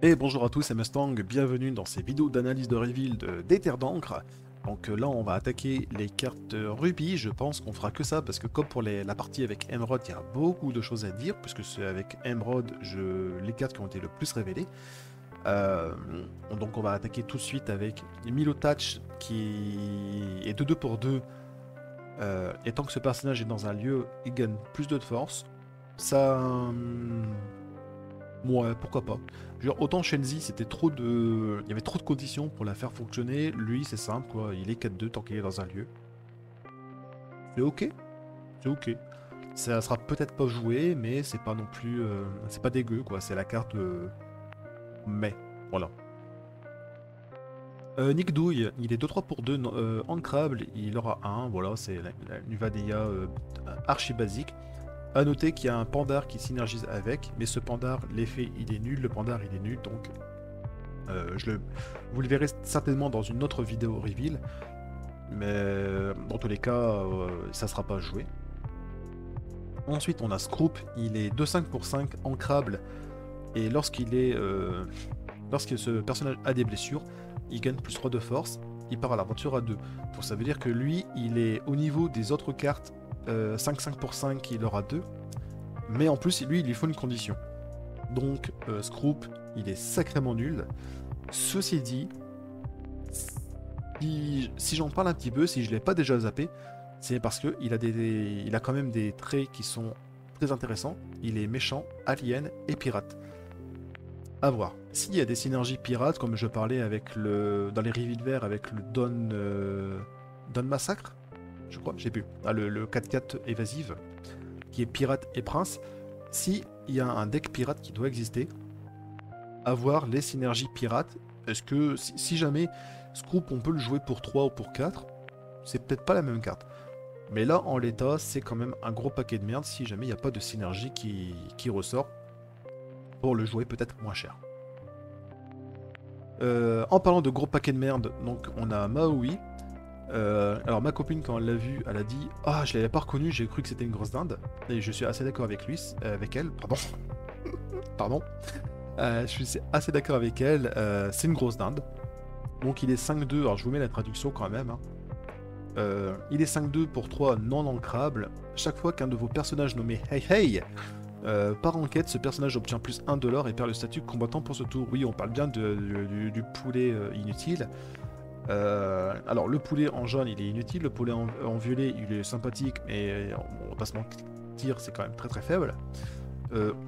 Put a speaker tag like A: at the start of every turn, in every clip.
A: Et bonjour à tous, c'est Mustang, bienvenue dans ces vidéos d'analyse de reveal des terres d'encre. Donc là on va attaquer les cartes rubis, je pense qu'on fera que ça parce que comme pour la partie avec Emerald, il y a beaucoup de choses à dire puisque c'est avec Emerald les cartes qui ont été le plus révélées. Euh, donc on va attaquer tout de suite avec Milotach qui est de 2 pour 2. Et tant que ce personnage est dans un lieu, il gagne plus de force. Ça... Ouais, pourquoi pas. Genre, autant Shenzi, c'était trop de. Il y avait trop de conditions pour la faire fonctionner. Lui, c'est simple, quoi. Il est 4-2 tant qu'il est dans un lieu. C'est ok. C'est ok. Ça sera peut-être pas joué, mais c'est pas non plus. C'est pas dégueu, quoi. C'est la carte. Mais. Voilà. Nick Douille, il est 2-3 pour 2 ancrable. Il aura un. Voilà, c'est la Nuvadea archi basique. A noter qu'il y a un pandar qui synergise avec, mais ce pandar, l'effet il est nul, le pandar il est nul, donc vous le verrez certainement dans une autre vidéo reveal, mais dans tous les cas, ça sera pas joué. Ensuite, on a Scroop, il est 2-5 pour 5 ancrable, et lorsque ce personnage a des blessures, il gagne plus 3 de force, il part à l'aventure à 2. Donc ça veut dire que lui, il est au niveau des autres cartes 5-5 pour 5, il aura 2. Mais en plus, lui, il lui faut une condition. Donc, Scroop, il est sacrément nul. Ceci dit, si j'en parle un petit peu, si je ne l'ai pas déjà zappé, c'est parce qu'il a quand même des traits qui sont très intéressants. Il est méchant, alien et pirate. À voir. S'il y a des synergies pirates, comme je parlais dans les Reveal verts avec le Don Massacre, je crois, j'ai plus. Ah, le 4-4 évasive, qui est pirate et prince. Si il y a un deck pirate qui doit exister, avoir les synergies pirates, est-ce que si jamais Scroop on peut le jouer pour 3 ou pour 4, c'est peut-être pas la même carte. Mais là en l'état, c'est quand même un gros paquet de merde si jamais il n'y a pas de synergie qui ressort pour le jouer peut-être moins cher. En parlant de gros paquet de merde, donc on a Maui. Alors ma copine quand elle l'a vu, elle a dit ah je l'avais pas reconnu, j'ai cru que c'était une grosse dinde. Et je suis assez d'accord avec lui, avec elle, pardon. Pardon. Je suis assez d'accord avec elle, c'est une grosse dinde. Donc il est 5-2, alors je vous mets la traduction quand même. Hein. Il est 5-2 pour 3 non ancrables. Chaque fois qu'un de vos personnages nommé Hey Hey part en quête, ce personnage obtient plus 1$ et perd le statut combattant pour ce tour. Oui, on parle bien du poulet inutile. Alors le poulet en jaune il est inutile, le poulet en violet il est sympathique mais on va pas se mentir, c'est quand même très très faible.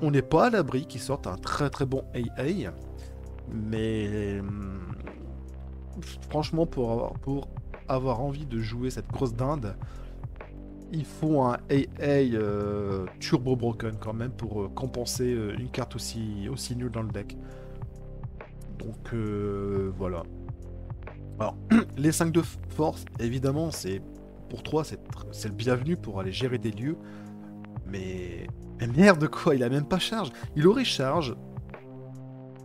A: On n'est pas à l'abri qu'il sorte un très très bon AA, mais franchement pour avoir envie de jouer cette grosse dinde, il faut un AA turbo broken quand même pour compenser une carte aussi nulle dans le deck. Donc voilà. Alors, les 5 de force, évidemment, c'est pour 3, c'est le bienvenu pour aller gérer des lieux. Mais merde quoi, il a même pas charge. Il aurait charge,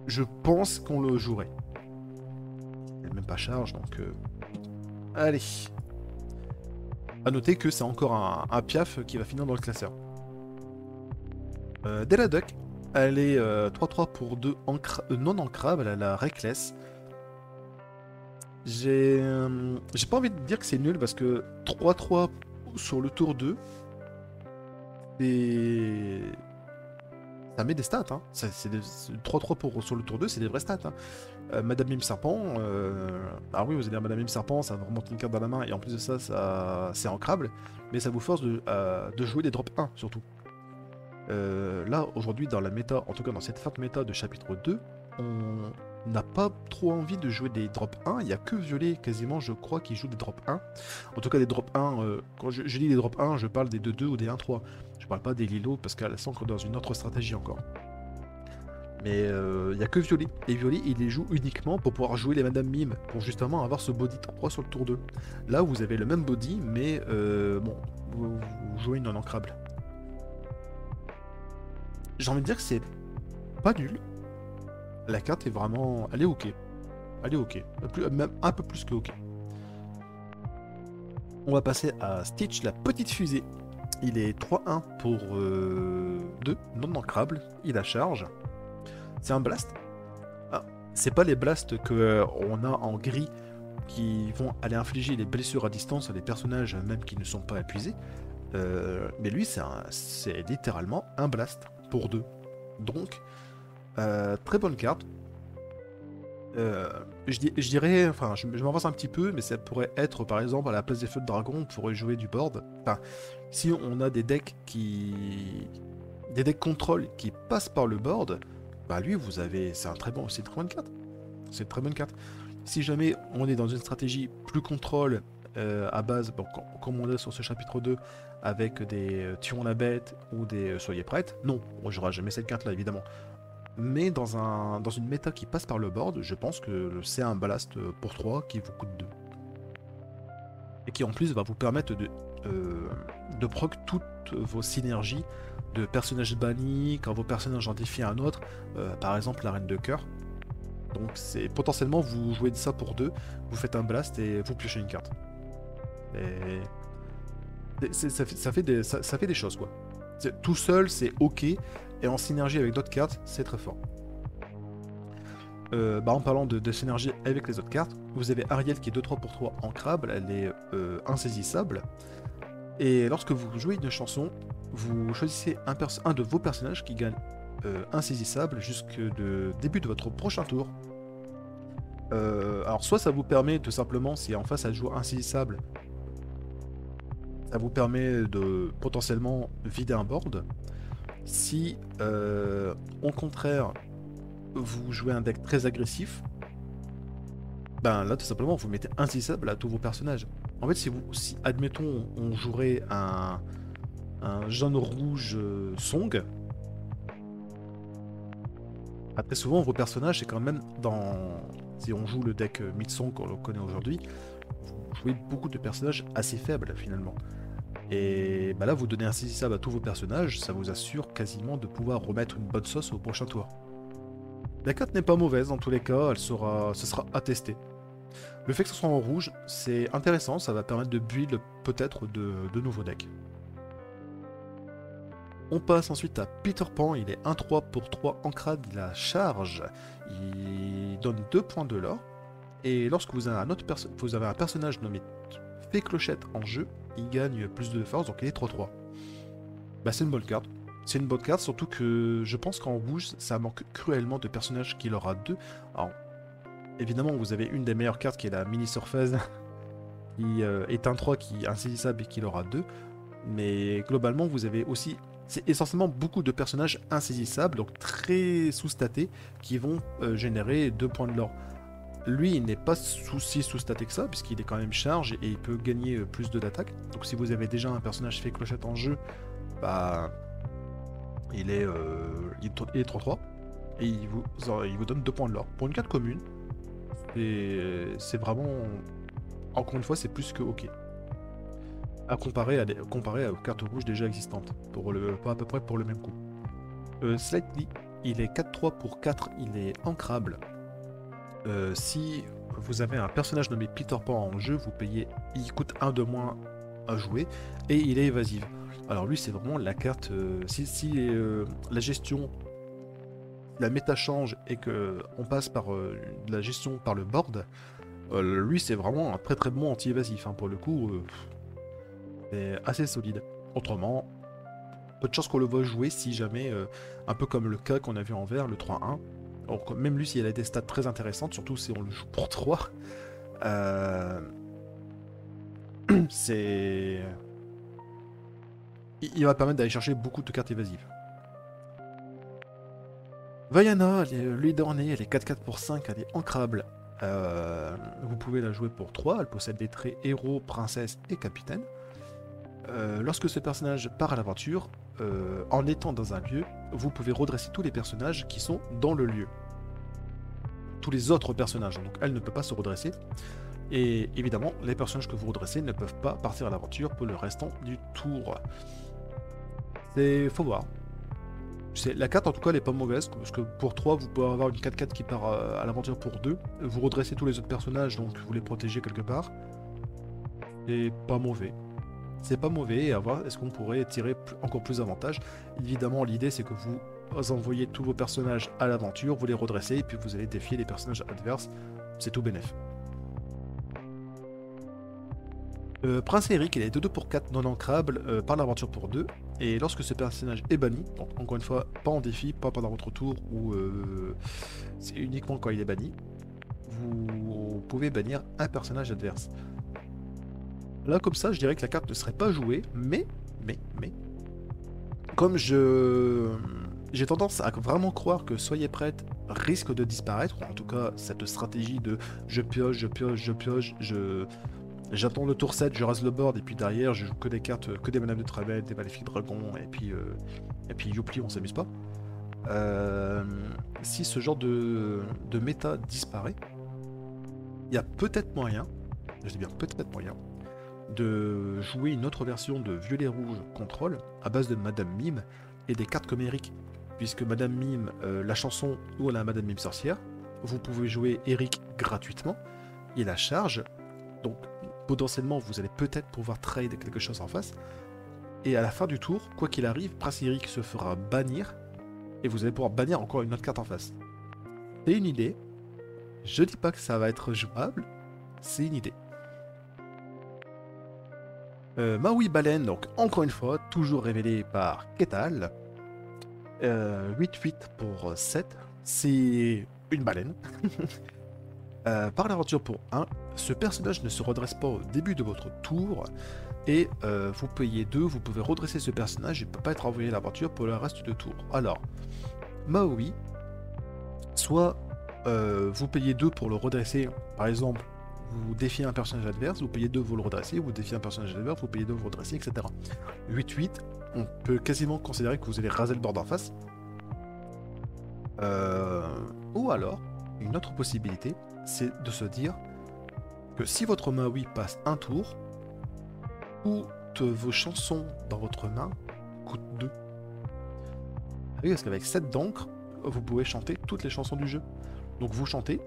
A: je pense qu'on le jouerait. Il a même pas charge, donc... Allez. A noter que c'est encore un piaf qui va finir dans le classeur. Della Duck, elle est 3-3 pour 2 non ancrable, elle a la Reckless. J'ai pas envie de dire que c'est nul parce que 3-3 sur le tour 2, et ça met des stats. Hein. 3-3 sur le tour 2, c'est des vraies stats. Hein. Madame Mime Serpent, ah oui, vous allez dire Madame Mime Serpent, ça vous remonte une carte dans la main et en plus de ça c'est ancrable, mais ça vous force de jouer des drops 1 surtout. Là, aujourd'hui, dans la méta, en tout cas dans cette fin de méta de chapitre 2, on n'a pas trop envie de jouer des drop 1, il n'y a que Violet quasiment je crois qui joue des drop 1. En tout cas des drop 1, quand je dis des drop 1, je parle des 2-2 ou des 1-3. Je parle pas des Lilo parce qu'elles sont dans une autre stratégie encore. Mais il n'y a que Violet. Et Violet il les joue uniquement pour pouvoir jouer les Madame Mime, pour justement avoir ce body 3 sur le tour 2. Là vous avez le même body mais bon, vous jouez non ancrable. J'ai envie de dire que c'est pas nul. La carte est vraiment... Elle est ok. Elle est ok. Même un peu plus que ok. On va passer à Stitch, la petite fusée. Il est 3-1 pour 2, non ancrable. Il a charge. C'est un blast. C'est pas les blasts que on a en gris qui vont aller infliger des blessures à distance à des personnages même qui ne sont pas épuisés. Mais lui, c'est littéralement un blast pour deux. Donc, très bonne carte. Je dirais, enfin, je m'avance un petit peu, mais ça pourrait être, par exemple, à la place des feux de dragon, on pourrait jouer du board. Enfin, si on a des decks des decks contrôle qui passent par le board, bah lui, c'est une très bonne carte. C'est une très bonne carte. Si jamais on est dans une stratégie plus contrôle à base, bon, comme on est sur ce chapitre 2, avec des tuons la bête ou des soyez prêtes, non, on jouera jamais cette carte là évidemment. Mais dans une méta qui passe par le board, je pense que c'est un ballast pour 3 qui vous coûte 2. Et qui en plus va vous permettre de proc toutes vos synergies de personnages bannis, quand vos personnages en défient un autre, par exemple la reine de cœur. Donc c'est potentiellement vous jouez de ça pour 2, vous faites un blast et vous piochez une carte. Et ça fait des choses quoi. Tout seul c'est ok, et en synergie avec d'autres cartes, c'est très fort. En parlant de synergie avec les autres cartes, vous avez Ariel qui est 2-3 pour 3 ancrable, elle est insaisissable. Et lorsque vous jouez une chanson, vous choisissez un de vos personnages qui gagne insaisissable jusqu'au début de votre prochain tour. Alors soit ça vous permet de simplement, si en face elle joue insaisissable, ça vous permet de potentiellement vider un board. Si au contraire vous jouez un deck très agressif, ben là tout simplement vous mettez insaisissable à tous vos personnages. En fait si admettons on jouerait un jaune-rouge Song, très souvent vos personnages c'est quand même si on joue le deck Mid-Song qu'on connaît aujourd'hui, vous jouez beaucoup de personnages assez faibles finalement. Et bah là vous donnez insaisissable à tous vos personnages, ça vous assure quasiment de pouvoir remettre une bonne sauce au prochain tour. La carte n'est pas mauvaise dans tous les cas, ce sera à tester. Le fait que ce soit en rouge, c'est intéressant, ça va permettre de build peut-être de nouveaux decks. On passe ensuite à Peter Pan, il est 1-3 pour 3 ancrade, il a charge, il donne 2 points de l'or. Et lorsque vous avez un personnage nommé Fée Clochette en jeu, il gagne plus de force, donc il est 3-3. Bah c'est une bonne carte. C'est une bonne carte, surtout que je pense qu'en rouge, ça manque cruellement de personnages qui l'aura 2. Alors, évidemment, vous avez une des meilleures cartes qui est la Mini Surface, qui est un 3 qui est insaisissable et qui l'aura 2. Mais globalement, vous avez aussi... C'est essentiellement beaucoup de personnages insaisissables, donc très sous-statés, qui vont générer 2 points de l'or. Lui, il n'est pas si sous-staté que ça, puisqu'il est quand même charge et il peut gagner plus d'attaque. Donc si vous avez déjà un personnage Fée Clochette en jeu, bah... il est 3-3. Et il vous donne 2 points de l'or. Pour une carte commune, c'est vraiment... Encore une fois, c'est plus que ok. À comparer aux cartes rouges déjà existantes, à peu près pour le même coup. Slightly, il est 4-3 pour 4, il est ancrable. Si vous avez un personnage nommé Peter Pan en jeu, vous payez, il coûte 1 de moins à jouer, et il est évasif. Alors lui c'est vraiment la carte, si la gestion, la méta change et que on passe par de la gestion par le board, lui c'est vraiment un très très bon anti-évasif, hein, pour le coup. C'est assez solide. Autrement, peu de chance qu'on le voit jouer si jamais, un peu comme le cas qu'on a vu en vert, le 3-1. Donc, même lui, s'il a des stats très intéressantes, surtout si on le joue pour 3, c'est... Il va permettre d'aller chercher beaucoup de cartes évasives. Vaiana, lui d'ornée, elle est 4-4 pour 5, elle est ancrable. Vous pouvez la jouer pour 3, elle possède des traits héros, princesse et capitaine. Lorsque ce personnage part à l'aventure, en étant dans un lieu, vous pouvez redresser tous les personnages qui sont dans le lieu. Tous les autres personnages, donc elle ne peut pas se redresser. Et évidemment, les personnages que vous redressez ne peuvent pas partir à l'aventure pour le restant du tour. Faut voir. La carte en tout cas elle est pas mauvaise, parce que pour 3 vous pouvez avoir une 4-4 qui part à l'aventure pour 2. Vous redressez tous les autres personnages, donc vous les protégez quelque part. C'est pas mauvais. C'est pas mauvais, et à voir est-ce qu'on pourrait tirer encore plus d'avantages. Évidemment l'idée c'est que vous envoyer tous vos personnages à l'aventure, vous les redressez, et puis vous allez défier les personnages adverses. C'est tout bénef. Prince Eric, il est de 2 pour 4 non ancrable par l'aventure pour 2. Et lorsque ce personnage est banni, donc encore une fois, pas en défi, pas pendant votre tour, ou c'est uniquement quand il est banni, vous pouvez bannir un personnage adverse. Là, comme ça, je dirais que la carte ne serait pas jouée, mais, comme j'ai tendance à vraiment croire que Soyez prête risque de disparaître, ou en tout cas, cette stratégie de je pioche, j'attends le tour 7, je rase le board, et puis derrière, je joue que des cartes, que des Madame de Travers, des Maléfiques Dragons, et puis youpi, on s'amuse pas. Si ce genre de méta disparaît, il y a peut-être moyen, je dis bien peut-être moyen, de jouer une autre version de Violet-Rouge Contrôle à base de Madame Mime et des cartes comme Eric. Puisque Madame Mime, la chanson ou la Madame Mime sorcière, vous pouvez jouer Eric gratuitement, il la charge, donc potentiellement vous allez peut-être pouvoir trade quelque chose en face, et à la fin du tour, quoi qu'il arrive, Prince Eric se fera bannir, et vous allez pouvoir bannir encore une autre carte en face. C'est une idée, je dis pas que ça va être jouable, c'est une idée. Maui Baleine, donc encore une fois, toujours révélé par Ketal. 8-8 pour 7, c'est une baleine. Par l'aventure pour 1, ce personnage ne se redresse pas au début de votre tour, et vous payez 2, vous pouvez redresser ce personnage, il ne peut pas être envoyé à l'aventure pour le reste de tour. Alors, Maui, soit vous payez 2 pour le redresser, par exemple, vous défiez un personnage adverse, vous payez 2, vous le redressez, vous défiez un personnage adverse, vous payez 2, vous le redressez, etc. 8-8, on peut quasiment considérer que vous allez raser le board en face. Ou alors, une autre possibilité, c'est de se dire que si votre Maui passe un tour, toutes vos chansons dans votre main coûtent 2. Oui, parce qu'avec 7 d'encre, vous pouvez chanter toutes les chansons du jeu. Donc vous chantez,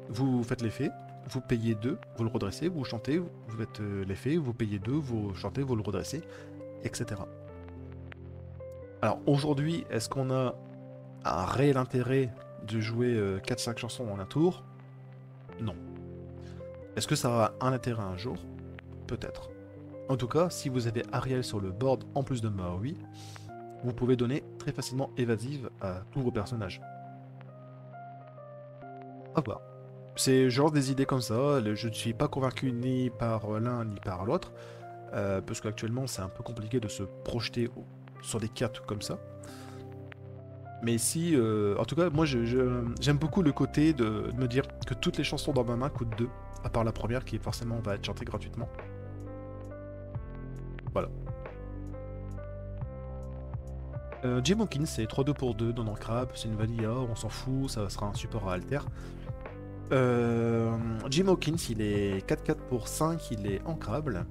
A: vous faites l'effet, vous payez 2, vous le redressez, vous chantez, vous faites l'effet, vous payez 2, vous chantez, vous le redressez, etc. Alors aujourd'hui, est-ce qu'on a un réel intérêt de jouer 4-5 chansons en un tour? Non. Est-ce que ça aura un intérêt un jour? Peut-être. En tout cas, si vous avez Ariel sur le board en plus de Maui, vous pouvez donner très facilement évasive à tous vos personnages. À voir. C'est genre des idées comme ça, je ne suis pas convaincu ni par l'un ni par l'autre, parce qu'actuellement c'est un peu compliqué de se projeter sur des cartes comme ça. Mais si, en tout cas, moi j'aime beaucoup le côté de me dire que toutes les chansons dans ma main coûtent 2, à part la première qui forcément va être chantée gratuitement. Voilà. Jim Hawkins, c'est 3-2 pour 2 dans Crab, c'est une vanilla, on s'en fout, ça sera un support à alter. Jim Hawkins, il est 4-4 pour 5, il est ancrable,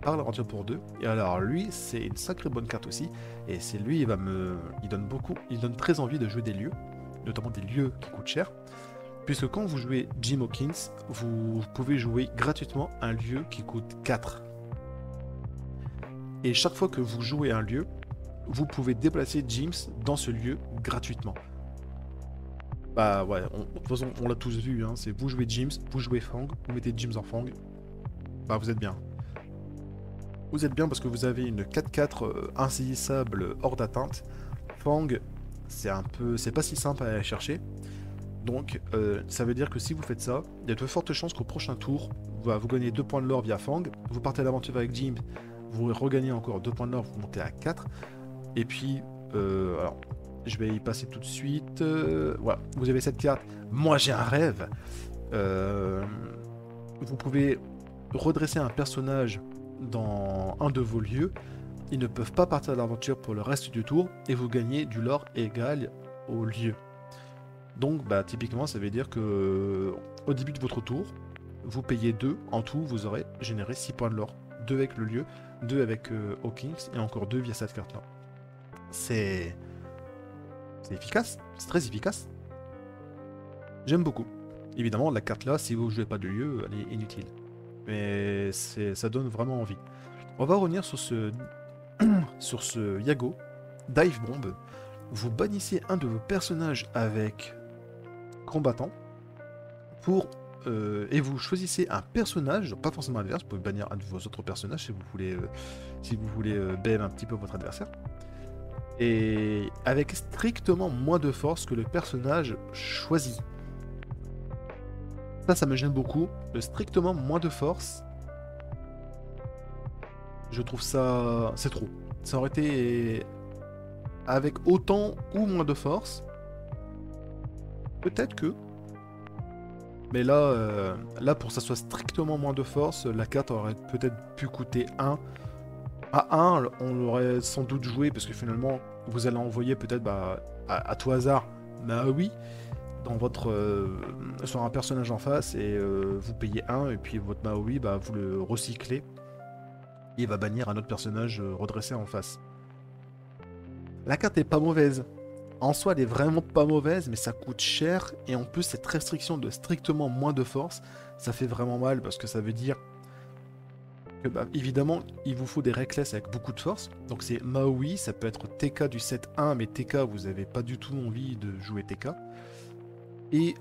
A: par l'aventure pour 2. Et alors lui, c'est une sacrée bonne carte aussi, et c'est lui, il donne très envie de jouer des lieux, notamment des lieux qui coûtent cher, puisque quand vous jouez Jim Hawkins, vous pouvez jouer gratuitement un lieu qui coûte 4. Et chaque fois que vous jouez un lieu, vous pouvez déplacer Jims dans ce lieu gratuitement. Bah ouais, de toute façon, on l'a tous vu, hein, c'est vous jouez Jims, vous jouez Fang, vous mettez Jims en Fang, bah vous êtes bien. Vous êtes bien parce que vous avez une 4-4 insaisissable hors d'atteinte. Fang, c'est pas si simple à aller chercher. Donc ça veut dire que si vous faites ça, il y a de fortes chances qu'au prochain tour, vous gagnez 2 points de lore via Fang, vous partez à l'aventure avec Jims, vous regagnez encore 2 points de lore, vous montez à 4. Et puis, alors, je vais y passer tout de suite. Voilà, vous avez cette carte. Moi, j'ai un rêve. Vous pouvez redresser un personnage dans un de vos lieux. Ils ne peuvent pas partir à l'aventure pour le reste du tour et vous gagnez du lore égal au lieu. Donc, bah, typiquement, ça veut dire que au début de votre tour, vous payez 2. En tout, vous aurez généré 6 points de lore. 2 avec le lieu, 2 avec Hawkins et encore 2 via cette carte-là. C'est efficace, c'est très efficace. J'aime beaucoup. Évidemment, la carte là, si vous ne jouez pas de lieu, elle est inutile. Mais ça donne vraiment envie. On va revenir sur ce Yago, Dive Bomb. vous bannissez un de vos personnages avec combattant pour et vous choisissez un personnage, pas forcément adverse, vous pouvez bannir un de vos autres personnages si vous voulez BM un petit peu votre adversaire. Et avec strictement moins de force que le personnage choisi. Ça me gêne beaucoup. Le strictement moins de force, je trouve ça... c'est trop. Ça aurait été avec autant ou moins de force. Peut-être que... Mais là, là, pour que ça soit strictement moins de force, la carte aurait peut-être pu coûter 1. À 1, on l'aurait sans doute joué, parce que finalement, vous allez envoyer peut-être à tout hasard Maui dans votre, sur un personnage en face, et vous payez 1, et puis votre Maui, vous le recyclez, et il va bannir un autre personnage redressé en face. La carte est pas mauvaise. En soi, elle est vraiment pas mauvaise, mais ça coûte cher, et en plus, cette restriction de strictement moins de force, ça fait vraiment mal, parce que ça veut dire que, évidemment, il vous faut des reckless avec beaucoup de force. Donc c'est Maui, ça peut être TK du 7-1, mais TK, vous avez pas du tout envie de jouer TK. Et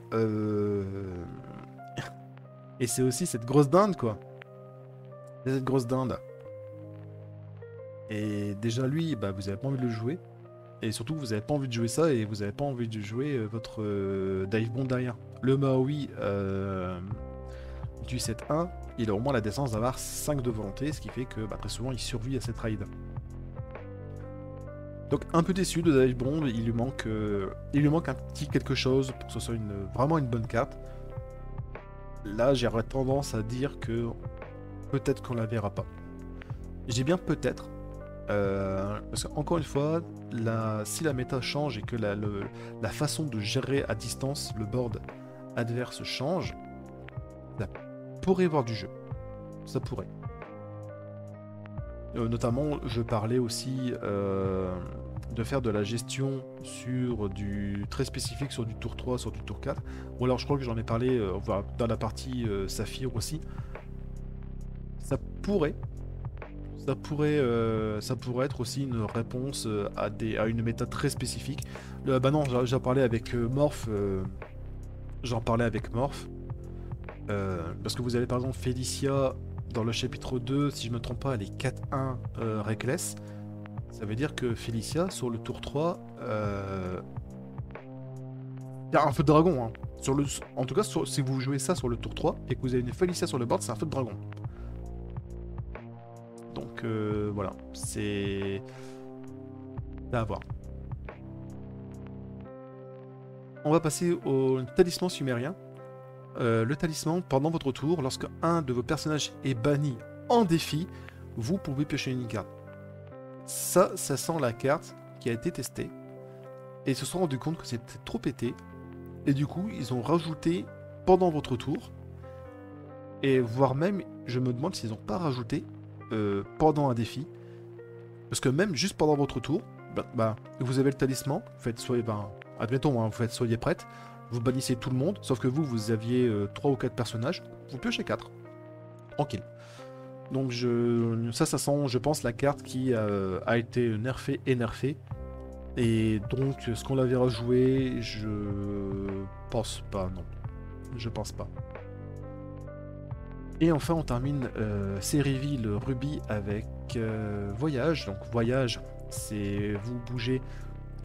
A: et c'est aussi cette grosse dinde, quoi. Cette grosse dinde. Et déjà, lui, vous avez pas envie de le jouer. Et surtout, vous avez pas envie de jouer ça, et vous avez pas envie de jouer votre dive bomb derrière. Le Maui du 7-1, il a au moins la décence d'avoir 5 de volonté, ce qui fait que très souvent, il survit à cette raid. Donc un peu déçu de Dive Bomb, il lui manque un petit quelque chose pour que ce soit vraiment une bonne carte. Là, j'aurais tendance à dire que peut-être qu'on la verra pas. J'ai bien peut-être, parce qu'encore une fois, si la méta change et que la façon de gérer à distance le board adverse change, ça pourrait voir du jeu. Ça pourrait. Notamment, je parlais aussi de faire de la gestion sur du très spécifique, sur du tour 3, sur du tour 4. Ou alors je crois que j'en ai parlé dans la partie Saphir aussi. Ça pourrait être aussi une réponse à une méta très spécifique. Non, j'en parlais avec Morph. J'en parlais avec Morph. Parce que vous avez par exemple Félicia dans le chapitre 2, si je ne me trompe pas, elle est 4-1 Reckless. Ça veut dire que Félicia, sur le tour 3, il y a un feu de dragon. Hein. En tout cas, si vous jouez ça sur le tour 3 et que vous avez une Félicia sur le board, c'est un feu de dragon. Donc voilà, c'est à voir. On va passer au talisman sumérien. Le talisman, pendant votre tour, lorsque un de vos personnages est banni en défi, vous pouvez piocher une carte. Ça sent la carte qui a été testée. Et ils se sont rendus compte que c'était trop pété. Et du coup, ils ont rajouté pendant votre tour. Et voire même, je me demande s'ils n'ont pas rajouté pendant un défi. Parce que même juste pendant votre tour, vous avez le talisman, admettons, soyez prête. Vous bannissez tout le monde, sauf que vous aviez 3 ou 4 personnages, vous piochez 4. Tranquille. Donc ça sent, je pense, la carte qui a été nerfée et nerfée. Et donc, ce qu'on la verra jouer, je pense pas, non. Je pense pas. Et enfin, on termine ces reveals Ruby avec Voyage. Donc Voyage, c'est vous bougez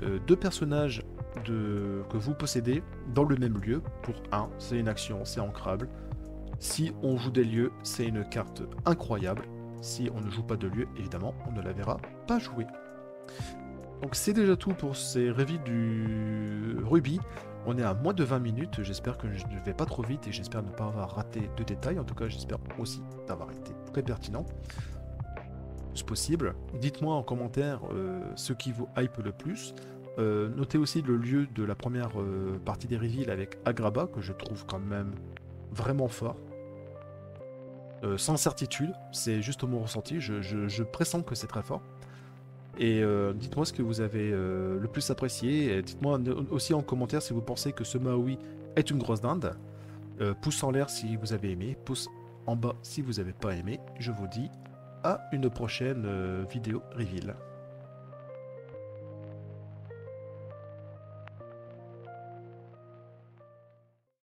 A: 2 personnages que vous possédez dans le même lieu pour 1, c'est une action, c'est ancrable. Si on joue des lieux, c'est une carte incroyable. Si on ne joue pas de lieu, évidemment, on ne la verra pas jouer. Donc c'est déjà tout pour ces reveals du Ruby. On est à moins de 20 minutes, j'espère que je ne vais pas trop vite et j'espère ne pas avoir raté de détails. En tout cas, j'espère aussi d'avoir été très pertinent. C'est possible. Dites-moi en commentaire ce qui vous hype le plus. Notez aussi le lieu de la première partie des reveals avec Agrabah, que je trouve quand même vraiment fort. Sans certitude, c'est juste mon ressenti, je pressens que c'est très fort. Et dites-moi ce que vous avez le plus apprécié. Dites-moi aussi en commentaire si vous pensez que ce Maui est une grosse dinde. Pouce en l'air si vous avez aimé, pouce en bas si vous n'avez pas aimé. Je vous dis à une prochaine vidéo reveal.